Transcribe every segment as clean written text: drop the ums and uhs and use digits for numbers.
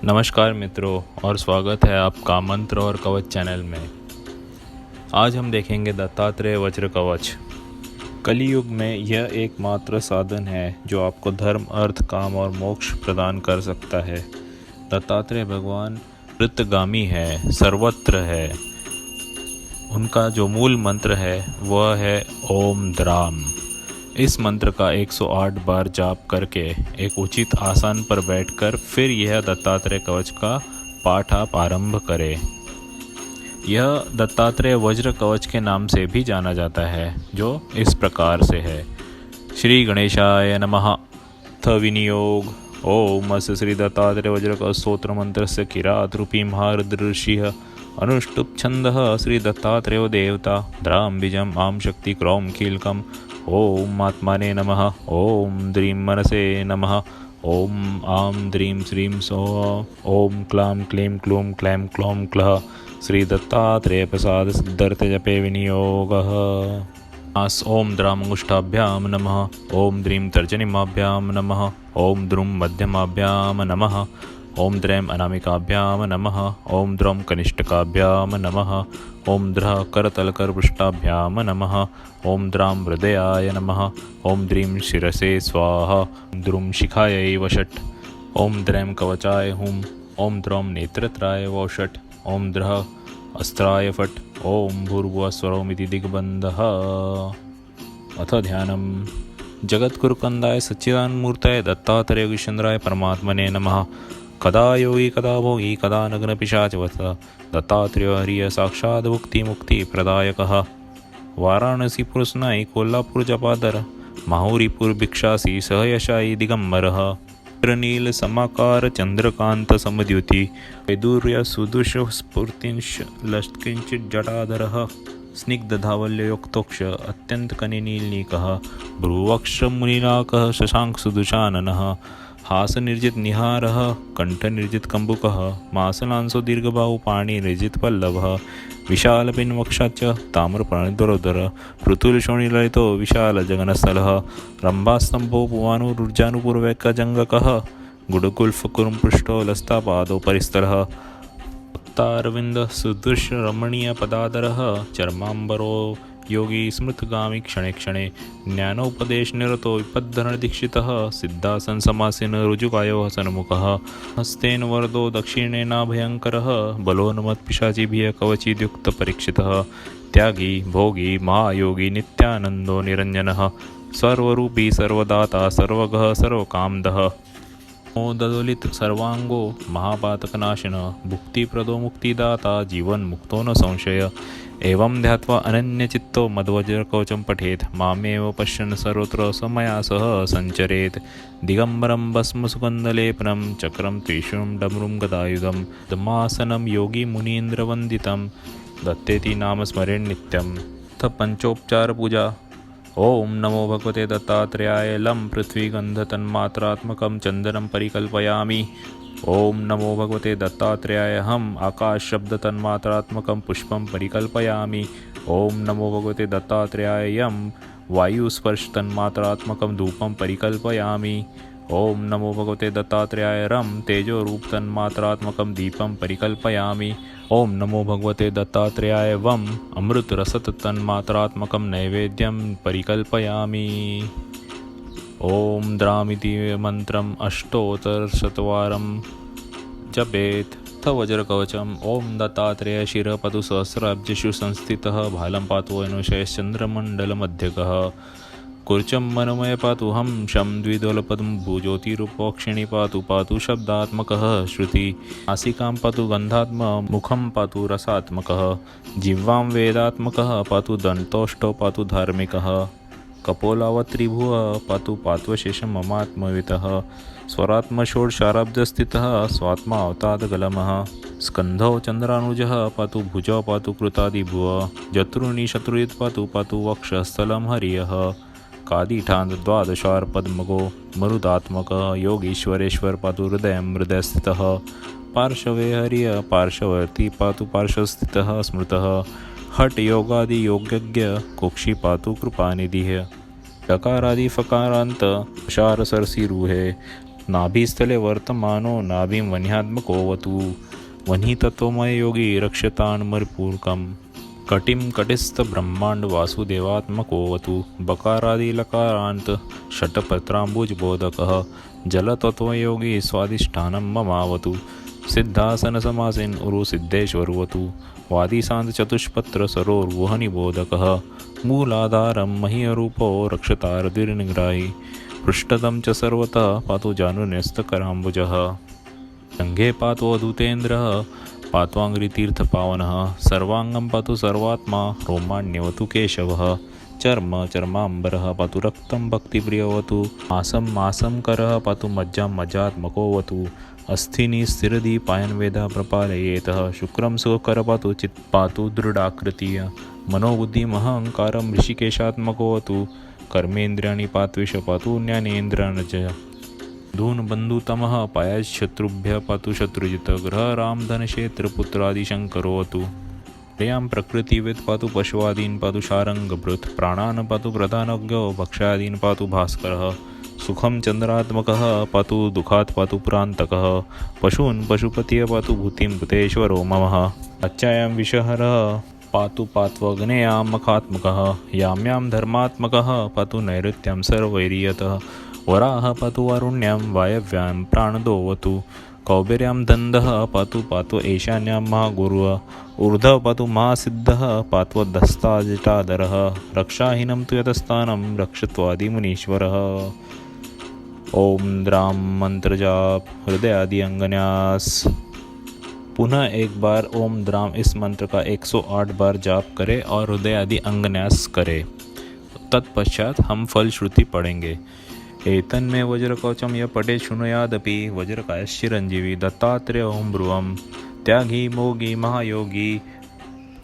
नमस्कार मित्रों और स्वागत है आपका मंत्र और कवच चैनल में। आज हम देखेंगे दत्तात्रेय वज्र कवच। कलियुग में यह एकमात्र साधन है जो आपको धर्म, अर्थ, काम और मोक्ष प्रदान कर सकता है। दत्तात्रेय भगवान कृतगामी है, सर्वत्र है। उनका जो मूल मंत्र है वह है ओम द्राम। इस मंत्र का 108 बार जाप करके एक उचित आसन पर बैठकर फिर यह दत्तात्रेय कवच का पाठ आप आरंभ करें। यह दत्तात्रेय वज्र कवच के नाम से भी जाना जाता है, जो इस प्रकार से है। श्री गणेशाय नमः। थ विनियोग। ओम अस्य श्री दत्तात्रेय वज्र कवच स्तोत्र मंत्रस्य किरात रूपी महारुद्रऋषिः अनुष्टुप् छन्दः श्री दत्तात्रेयो देवता द्राम बीजम आम शक्ति क्रौम कीलकम। ओम आत्माने नमः। ओम द्रीं मनसे नमः। ओम आम द्रीं श्रीं सौः। ओम क्लां क्लीं क्लूं क्लैं क्लौं क्लः श्री दत्तात्रेय प्रसाद सिद्धार्थ जपे विनियोगः। ओम द्रामंगुष्ठाभ्यां नमः। ओम द्रीं तर्जनीमाभ्यां नमः। ओम द्रुं मध्यमाभ्यां नमः। ओम द्रैं अनामिकाभ्यां नमः। ओम द्रौं कनिष्ठकाभ्यां नमः। ओम द्रः करतलकरपृष्ठाभ्यां नमः। ओम द्रां हृदयाय नमः। ओम द्रीं शिरसे स्वाहा। द्रुं शिखायै वषट्। ओम द्रैं कवचाय हुं। ओम द्रौं नेत्रत्राय वषट्। ओम द्रः अस्त्राय फट्। ओम भूर्भुवः स्वरोमिति दिग्बन्धः। अथ ध्यानम्। जगद्गुरुकन्दाय सच्चिदानन्दमूर्तये दत्तात्रेय ईश्वराय परमात्मने नमः। कदा योगी कदा भोगी कदा नग्नपिशाचवत् दत्तात्रेयो हरिः साक्षात् भुक्ति प्रदायकः। वाराणसीपुरस्नायि कोल्हापुर जपाधर माहुरीपुर भिक्षासी सहयशायी दिगंबरः। नील समाकार चंद्रकांत समद्युति वैदूर्य सुदुष स्फूर्तिंश लष्किंचित जटाधरः। स्निग्धधावल्ययुक्तोक्ष अत्यन्तकनिनीलनीकः भ्रुवक्ष मुनिनाकः शशांक सुदुषाननः। हासनिर्जित निहारः कंठनिर्जित कंबुकः मासलांसो दीर्घबाहु पाणिनिर्जित पल्लवः। विशालपिन्वक्षाच्च ताम्रपर्णिधरोदर पृथुलशोणिललितो विशालजगनस्थलः। रम्भास्तम्भो पुवानुरुर्जानुपूर्वैकजङ्गकः गुडकुल्फकुरुपृष्ठो लस्तापादो परिस्थलः। भक्तारविन्दः सुदृश्यरमणीयपदाधरः चर्माम्बरो योगी स्मृतगामी क्षणे क्षणे। ज्ञानोपदेशनिरतो विपद्धरणदीक्षितः सिद्धासन समासीन ऋजुकायो हसन्मुखः। हस्तेन वरदो दक्षिणेनाभयङ्करः बलोन्मत्पिशाचिभिः कवचिद्युक्तपरीक्षितः। त्यागी भोगी महायोगी नित्यानन्दो निरञ्जनः सर्वरूपी सर्वदाता सर्वगः सर्वकामदः। ददोलित सर्वांगो महापातकनाशन भुक्तिप्रदो मुक्तिदाता जीवन मुक्तो न संशय। एवं ध्यात्वा अनन्यचित्तो मद्वज्रकवचं पठेत् मामेव पश्यन् सर्वत्र समया सह सञ्चरेत्। दिगम्बरं भस्मसुगन्धलेपनं चक्रं त्रिशूलं डमरुं गदायुधं दमासनं योगी मुनीन्द्रवन्दितं दत्तेति नाम स्मरेन् नित्यम्। अथ पंचोपचार पूजा। ओम नमो भगवते दत्तात्रेयाय। लं पृथ्वी गन्धतन्मात्रात्मकं चन्दनं परिकल्पयामि। ओम नमो भगवते दत्तात्रेयाय। हम आकाश शब्द तन्मात्रात्मकं पुष्पं परिकल्पयामि। ओम नमो भगवते दत्तात्रेयाय। यम वायुस्पर्श तन्मात्रात्मकं धूपं परिकल्पयामि। ओम नमो भगवते दत्तात्रेयाय। रम तेजो रूप तन्मात्रात्मकं दीपं परिकल्पयामि। ओम नमो भगवते दत्तात्रेयाय। वम अमृत रसत तन्मात्रात्मकं नैवेद्यं परिकल्पयामि। ओम द्रामिति मंत्रम अष्टोत्तरशतवारं जपेत्। थ वज्रकवचम्। ओम दत्तात्रेय शिरपतु सहस्राब्जषु संस्थितः भालं पातु अनुशयश्चन्द्रमण्डलमध्यगः। कुर्चं मनमय पातु हम शं द्विदलपदं भुज्योतिरूपोक्षिणी पातु पातु शब्दात्मकः श्रुति। नासिकां पातु गन्धात्म मुखं पातु रसात्मकः। जिह्वां वेदात्मकः पातु दन्तोष्ठो पातु धार्मिकः। कपोलावत्रिभुव पातु पात्वशेषं ममात्मवितः। स्वरात्मषोडशाब्दस्थितः स्वात्मा अवतादगलमः। स्कन्धौ चन्द्रानुजः पातु भुजौ पातु कृतादिभुव। जत्रूणि शत्रुयुत् पातु पातु वक्षस्थलं हरियः। कादिठान् द्वादशार्पद्मगो मरुदात्मकः योगीश्वरेश्वर पातु हृदयं हृदयस्थितः। पार्श्वे हरिः पार्श्ववर्ती पातु पार्श्वस्थितः स्मृतः। हठ योगादि योगज्ञ कुक्षि पातु कृपानिधिः। डकारादि फकारांत तुषार सरसी रूहे नाभिस्थले वर्तमानो नाभिं वह्न्यात्मकोऽवतु वह्नितत्त्वमय योगी रक्षतान्मरिपूर्कम् कटिं कटिस्थ ब्रह्मांड वासुदेवात्मकोऽवतु बकारादिलकारान्त षट्पत्राम्बुजबोधकः जलतत्त्वयोगी स्वाधिष्ठानं ममावतु सिद्धासनसमासीन उरु सिद्धेश्वरवतु वादिशांत चतुष्पत्र सरोर्वहनिबोधकः मूलाधारं मह्यरूपो रक्षतारतिर्निग्राही पृष्ठतं च सर्वतः पातु जानुन्यस्तकराम्बुजः जङ्घे पातु अधुतेन्द्रः पात्वाङ्घ्रितीर्थपावनः सर्वाङ्गं पातु सर्वात्मा रोमाण्यवतु केशवः चर्म चर्माम्बरः पातु रक्तं भक्तिप्रियवतु मासं मासं करः पातु मज्जां मज्जात्मकोऽवतु अस्थिनि स्थिरदीपायनवेदः प्रपालयेतः शुक्रं सुखकर पातु चित् पातु दृढाकृतिः मनोबुद्धिमहङ्कारं ऋषिकेशात्मकोऽवतु कर्मेन्द्रियाणि पात्विष पातु ज्ञानेन्द्रियाणि च धूनबन्धुतमः पायाच्छत्रुभ्यः पातु शत्रुजित ग्रह रामधनक्षेत्रपुत्रादिशङ्करोऽवतु प्रियां प्रकृतिवेद पातु पशुवादीन् पातु शारङ्गभृत् प्राणान् पातु प्रधानज्ञो भक्ष्यादीन् पातु भास्करः सुखं चन्द्रात्मकः पातु दुःखात् पातु पुरान्तकः पशून् पशुपतिः पातु भूतिं भूतेश्वरो ममः अच्छायां विषहरः पातु पात्वग्नेयां मखात्मकः याम्यां धर्मात्मकः पातु नैऋत्यां सर्वैर्यतः वराह पातु वारुण्यां वायव्यां प्राणदोऽवतु कौबेर्यां दन्दः पातु पातु ईशान्यां महागुरुः ऊर्ध्वः पातु महासिद्धः पात्वदस्ताजटादरः रक्षाहीनं तु यतस्थानं रक्षत्वादिमुनीश्वरः। ओम द्रां मंत्र जाप हृदयादि अंगन्यास। पुनः एक बार ओम द्राम इस मंत्र का 108 बार जाप करें और हृदय आदि अंगन्यास करें। तत्पश्चात हम फल श्रुति पढ़ेंगे। एतन में वज्रकवचम यह पठे शृणुयादपि वज्रकायश्चिरंजीवी दत्तात्रेय ओम ब्रुवम त्यागी मोगी महायोगी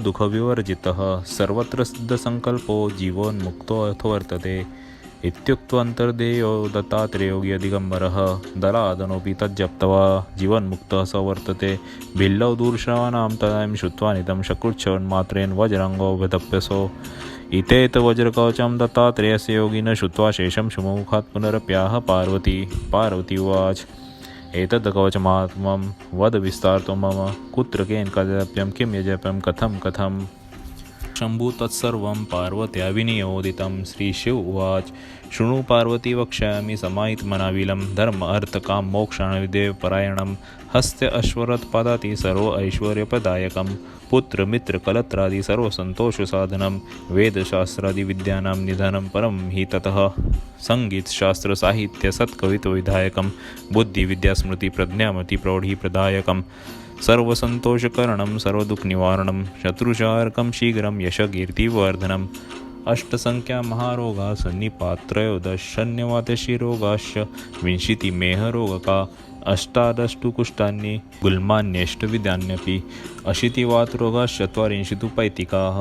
दुख विवर्जितः सर्वत्र सिद्ध संकल्पो जीवोन्मुक्तो अथवर्तते इत्युक्त्वन्तर्देयो दत्तात्रेयोगी दिगंबरः दलादनोऽपि तज्जप्त्वा जीवन्मुक्तः स वर्तते भिल्लौ दूरश्रवाणां तदानीं श्रुत्वा नितं शकृच्छन्मात्रेण वज्राङ्गो विधप्यसो इतेत वज्रकवचं दत्तात्रेयस्य योगिनः श्रुत्वा शेषं शुमुखात् पुनरप्याह पार्वती उवाच एतद् कवचमात्मं वद विस्तारतो मम कुत्र केन कदाप्यं किं यजप्यं कथं शंभु तत्सर्वं पार्वत्या विनियोदितं। श्रीशिव उवाच शृणु पार्वती वक्ष्यामि समाहितमनाविलं धर्म अर्थ काम मोक्षाणविदेव परायणं हस्ते अश्वरथपादाति सर्व ऐश्वर्यप्रदायकं पुत्र मित्र कलत्रादि सर्वसंतोष साधनं वेदशास्त्रादि विद्यानां निधनं परं हि ततः संगीत शास्त्र साहित्य सत्कवित्व विधायकं बुद्धि विद्या स्मृति प्रज्ञामति प्रौढ़ि प्रदायकं सर्वसंतोषकरणं सर्वदुःखनिवारणं शत्रुशार्कं शीघ्रं यशकीर्तिवर्धनम् अष्टसंख्या महारोगा सन्निपात्रयोदशन्यवातशिरोगाश्च विंशतिमेहरोगका अष्टादशतु कुष्ठानि गुल्मान्यष्टविधान्यपि अशीतिवातरोगाश्चत्वारिंशतु पैतिकाः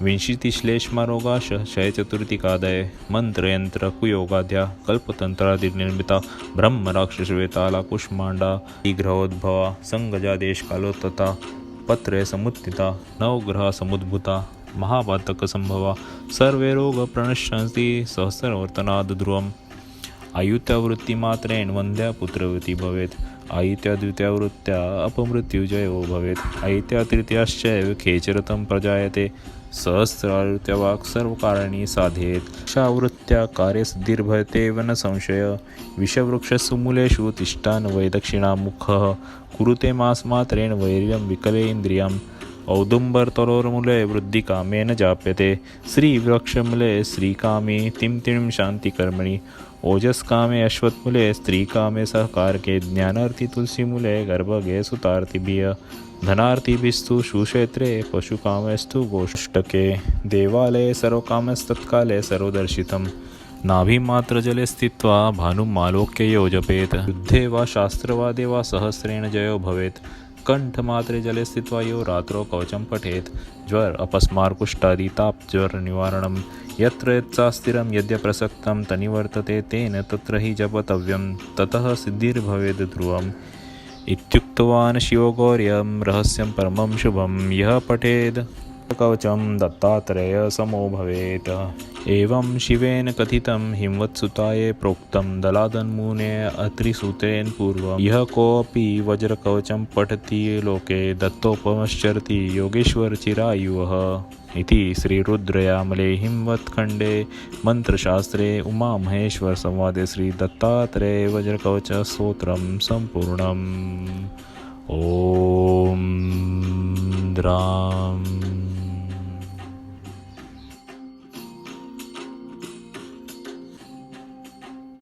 विंशतिश्लेष्मारोगाश्च क्षयचतुर्थिकादय मन्त्रयन्त्रकुयोगाद्या कल्पतन्त्रादिनिर्मिता ब्रह्मराक्षसवेताला कुष्माण्डा ग्रहोद्भवा संगजादेशकालोत्तता पत्रयसमुत्थिता नवग्रहसमुद्भूता महापातकसंभवा सर्वे रोग प्रणश्यन्ति सहस्रवर्तनाद् ध्रुवम् आयुत्यावृत्तिमात्रेण वन्द्या पुत्रवती भवेत् आयुत्याद्वितीयावृत्त्या अपमृत्युजयो भवेत् आयुत्यातृतीयाश्चैव खेचरतं प्रजायते सहस्रावृत्त्या वाक् सर्वकारिणी साधयेत् क्षावृत्त्या कार्यसिद्धिर्भवत्येव न संशय विषवृक्षस्य मूलेषु तिष्ठान् वै दक्षिणामुखः कुरुते मासमात्रेण वैर्यं विकलेन्द्रियम् औदुम्बरतरोर्मूले वृद्धिकामेन जाप्यते श्रीवृक्षमूले श्रीकामे तिं शान्तिकर्मणि ओजस्कामे अश्वत्मूले स्त्रीकामे सहकारके ज्ञानार्थी तुलसीमूले गर्भगे सुतार्तिभिः धनार्थिभिस्तु सुक्षेत्रे पशुकामेस्तु गोष्ठके देवालये सर्वकामस्तत्काले सर्वदर्शितं नाभिमात्रजले स्थित्वा भानुमालोक्य यो जपेत् युद्धे वा शास्त्रवादे वा सहस्रेण जयो भवेत् कंठमात्रे जले स्थित्वा यो रात्रौ कवचं पठेत् ज्वर अपस्मारकुष्ठादि तापज्वर निवारणं यत्र यत्सास्थिरं यद्य प्रसक्तं तनिवर्तते तेन तत्र हि जपतव्यं ततः सिद्धिर्भवेद् ध्रुवम् इत्युक्तवान् शिवगौर्यं रहस्यं परमं शुभं यः पठेद् कवचं दत्तात्रेय समो भवेत्। एवं शिवेन कथितं हिमवत्सुताय प्रोक्तं दलादन्मुने अत्रिसूत्रेण पूर्वं यः कोऽपि वज्रकवचं पठति लोके दत्तोपमश्चरति योगेश्वरचिरायुः इति श्रीरुद्रयामले हिमवत्खण्डे मन्त्रशास्त्रे उमामहेश्वरसंवादे श्रीदत्तात्रेय वज्रकवचस्तोत्रं सम्पूर्णम्। ॐ द्रां